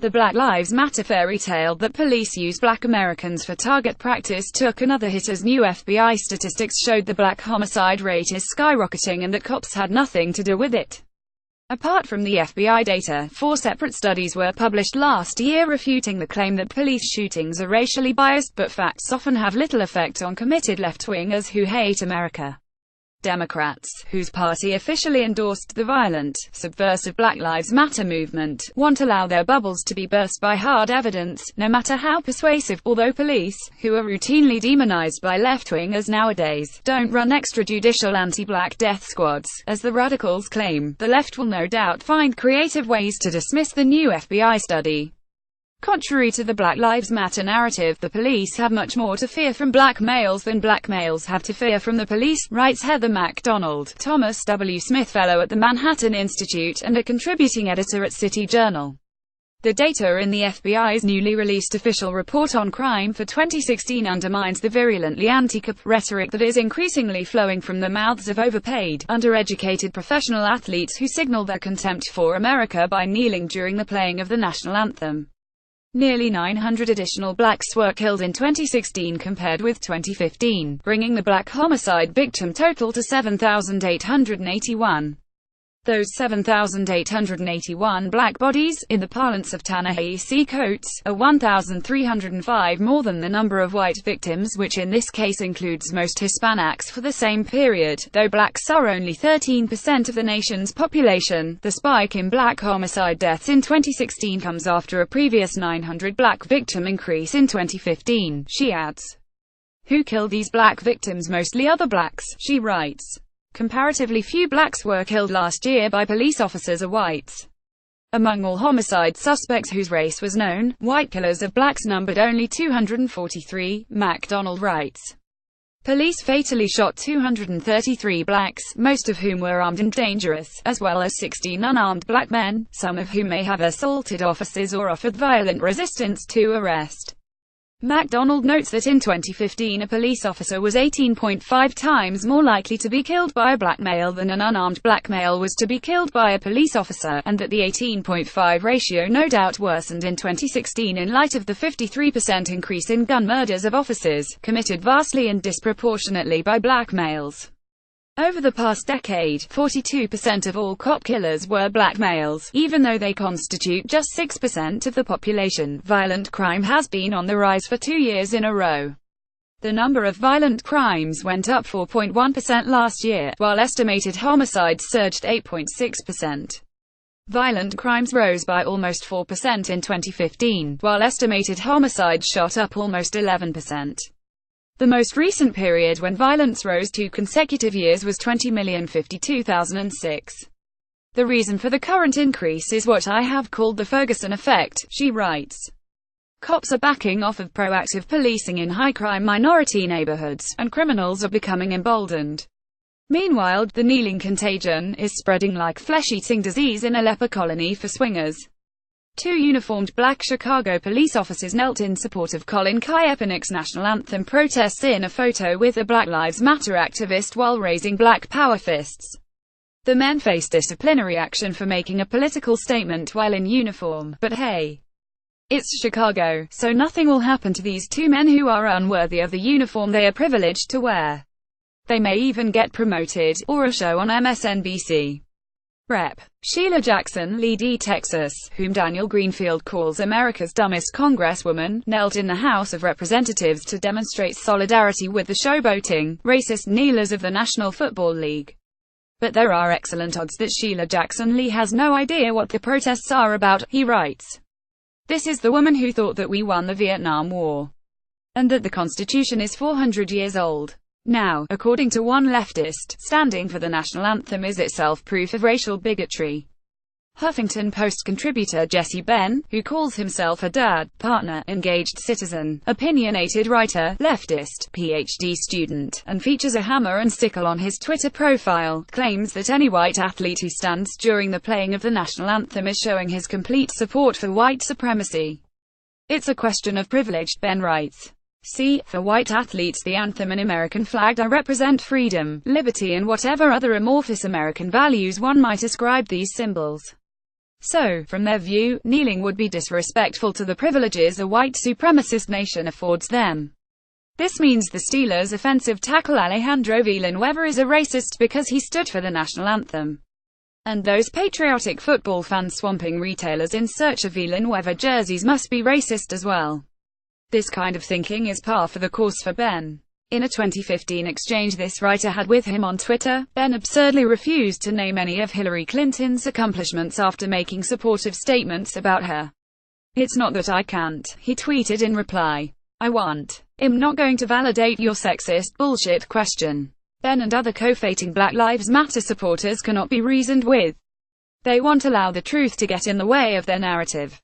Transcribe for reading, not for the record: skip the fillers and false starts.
The Black Lives Matter fairy tale that police use black Americans for target practice took another hit as new FBI statistics showed the black homicide rate is skyrocketing and that cops had nothing to do with it. Apart from the FBI data, 4 separate studies were published last year refuting the claim that police shootings are racially biased, but facts often have little effect on committed left-wingers who hate America. Democrats, whose party officially endorsed the violent, subversive Black Lives Matter movement, won't allow their bubbles to be burst by hard evidence, no matter how persuasive, although police, who are routinely demonized by left-wingers nowadays, don't run extrajudicial anti-black death squads, as the radicals claim. The left will no doubt find creative ways to dismiss the new FBI study. Contrary to the Black Lives Matter narrative, the police have much more to fear from black males than black males have to fear from the police, writes Heather MacDonald, Thomas W. Smith Fellow at the Manhattan Institute and a contributing editor at City Journal. The data in the FBI's newly released official report on crime for 2016 undermines the virulently anti-cop rhetoric that is increasingly flowing from the mouths of overpaid, undereducated professional athletes who signal their contempt for America by kneeling during the playing of the national anthem. Nearly 900 additional blacks were killed in 2016 compared with 2015, bringing the black homicide victim total to 7,881. Those 7,881 black bodies, in the parlance of Ta-Nehisi Coates, are 1,305 more than the number of white victims, which in this case includes most Hispanics for the same period, though blacks are only 13% of the nation's population. The spike in black homicide deaths in 2016 comes after a previous 900 black victim increase in 2015, she adds. Who killed these black victims? Mostly other blacks, she writes. Comparatively few blacks were killed last year by police officers or whites. Among all homicide suspects whose race was known, white killers of blacks numbered only 243, MacDonald writes. Police fatally shot 233 blacks, most of whom were armed and dangerous, as well as 16 unarmed black men, some of whom may have assaulted officers or offered violent resistance to arrest. MacDonald notes that in 2015 a police officer was 18.5 times more likely to be killed by a black male than an unarmed black male was to be killed by a police officer, and that the 18.5 ratio no doubt worsened in 2016 in light of the 53% increase in gun murders of officers, committed vastly and disproportionately by black males. Over the past decade, 42% of all cop killers were black males, even though they constitute just 6% of the population. Violent crime has been on the rise for 2 years in a row. The number of violent crimes went up 4.1% last year, while estimated homicides surged 8.6%. Violent crimes rose by almost 4% in 2015, while estimated homicides shot up almost 11%. The most recent period when violence rose 2 consecutive years was 20,052,006. The reason for the current increase is what I have called the Ferguson effect, she writes. Cops are backing off of proactive policing in high-crime minority neighborhoods, and criminals are becoming emboldened. Meanwhile, the kneeling contagion is spreading like flesh-eating disease in a leper colony for swingers. 2 uniformed black Chicago police officers knelt in support of Colin Kaepernick's national anthem protests in a photo with a Black Lives Matter activist while raising black power fists. The men faced disciplinary action for making a political statement while in uniform, but hey, it's Chicago, so nothing will happen to these 2 men who are unworthy of the uniform they are privileged to wear. They may even get promoted, or a show on MSNBC. Rep. Sheila Jackson Lee D. Texas, whom Daniel Greenfield calls America's dumbest congresswoman, knelt in the House of Representatives to demonstrate solidarity with the showboating, racist kneelers of the National Football League. But there are excellent odds that Sheila Jackson Lee has no idea what the protests are about, he writes. This is the woman who thought that we won the Vietnam War. And that the Constitution is 400 years old. Now, according to one leftist, standing for the national anthem is itself proof of racial bigotry. Huffington Post contributor Jesse Benn, who calls himself a dad, partner, engaged citizen, opinionated writer, leftist, PhD student, and features a hammer and sickle on his Twitter profile, claims that any white athlete who stands during the playing of the national anthem is showing his complete support for white supremacy. It's a question of privilege, Benn writes. See, for white athletes the anthem and American flag represent freedom, liberty and whatever other amorphous American values one might ascribe these symbols. So, from their view, kneeling would be disrespectful to the privileges a white supremacist nation affords them. This means the Steelers' offensive tackle Alejandro Villanueva is a racist because he stood for the national anthem. And those patriotic football fans swamping retailers in search of Villanueva jerseys must be racist as well. This kind of thinking is par for the course for Ben. In a 2015 exchange this writer had with him on Twitter, Ben absurdly refused to name any of Hillary Clinton's accomplishments after making supportive statements about her. "It's not that I can't," he tweeted in reply. "I want. I'm not going to validate your sexist bullshit question." Ben and other co-fating Black Lives Matter supporters cannot be reasoned with. They won't allow the truth to get in the way of their narrative.